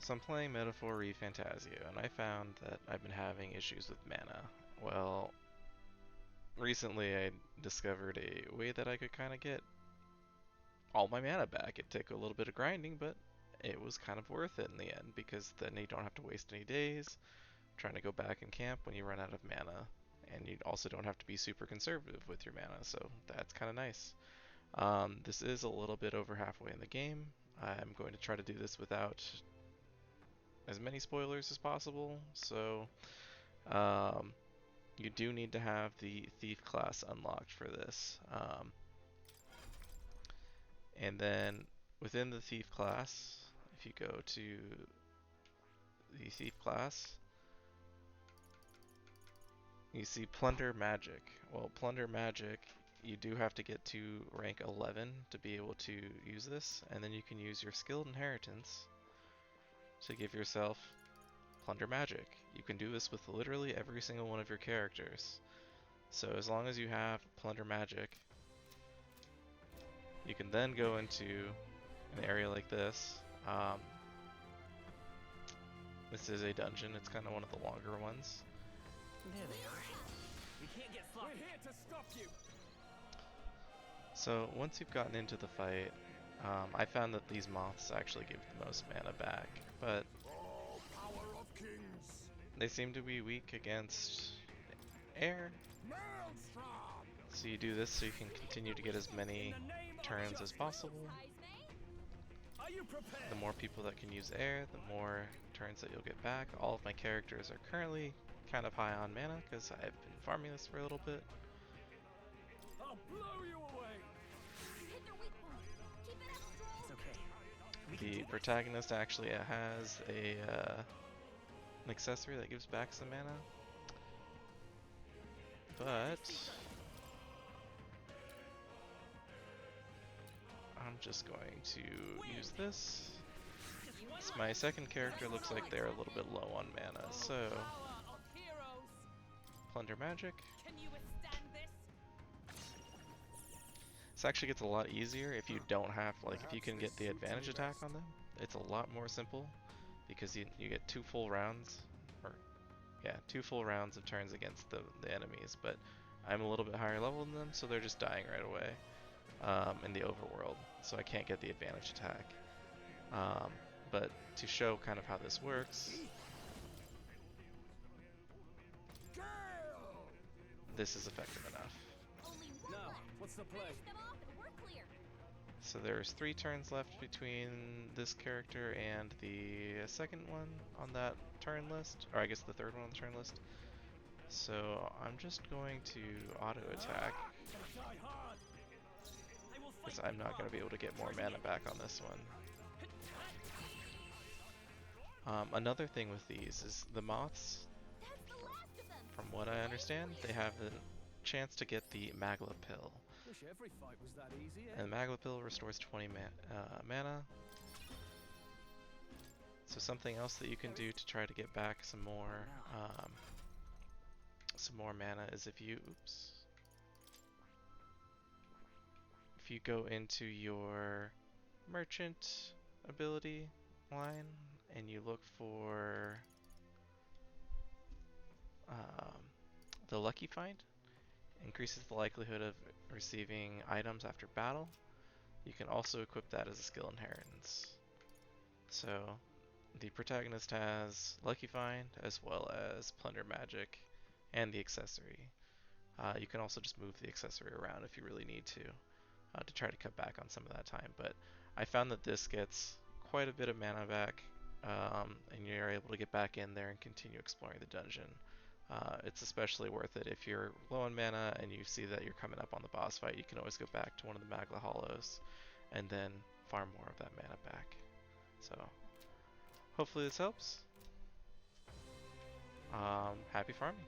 So I'm playing Metaphor ReFantazio, and I found that I've been having issues with mana. Well, recently I discovered a way that I could kind of get all my mana back. It took a little bit of grinding, but it was kind of worth it in the end, because then you don't have to waste any days trying to go back and camp when you run out of mana. And you also don't have to be super conservative with your mana, so that's kind of nice. This is a little bit over halfway in the game. I'm going to try to do this without as many spoilers as possible, so um, you do need to have the Thief class unlocked for this. And then within the Thief class, if you go to the Thief class, you see Plunder Magic. Well, Plunder Magic, you do have to get to rank 11 to be able to use this, and then you can use your skilled inheritance to give yourself Plunder Magic. You can do this with literally every single one of your characters. So as long as you have Plunder Magic, you can then go into an area like this. This is a dungeon, it's kind of one of the longer ones. There they are. We can't get sloppy. We're here to stop you. So once you've gotten into the fight, I found that these moths actually give the most mana back, but they seem to be weak against air. So you do this so you can continue to get as many turns as possible. The more people that can use air, the more turns that you'll get back. All of my characters are currently kind of high on mana because I've been farming this for a little bit. I'll blow you away. It's okay. The protagonist actually has an accessory that gives back some mana, but I'm just going to use this. My second character looks like they're a little bit low on mana, so Plunder Magic. This actually gets a lot easier if you don't have, if you can get the advantage attack on them. It's a lot more simple because you get 2 full rounds, or yeah, 2 full rounds of turns against the enemies, but I'm a little bit higher level than them, so they're just dying right away in the overworld, so I can't get the advantage attack. But to show kind of how this works, this is effective enough. Now, what's the play? So there's 3 turns left between this character and the second one on that turn list, or I guess the third one on the turn list. So I'm just going to auto attack, because I'm not going to be able to get more mana back on this one. Another thing with these is the moths, from what I understand, they have a chance to get the Magla Pill. Wish every fight was that easy, eh? And the Magla Pill restores 20 mana. So something else that you can do to try to get back some more mana is if you go into your merchant ability line and you look for the Lucky Find, increases the likelihood of receiving items after battle. You can also equip that as a skill inheritance. So the protagonist has Lucky Find as well as Plunder Magic and the accessory. You can also just move the accessory around if you really need to try to cut back on some of that time. But I found that this gets quite a bit of mana back, and you're able to get back in there and continue exploring the dungeon. It's especially worth it if you're low on mana and you see that you're coming up on the boss fight. You can always go back to one of the Magla Hollows and then farm more of that mana back. So hopefully this helps. Happy farming.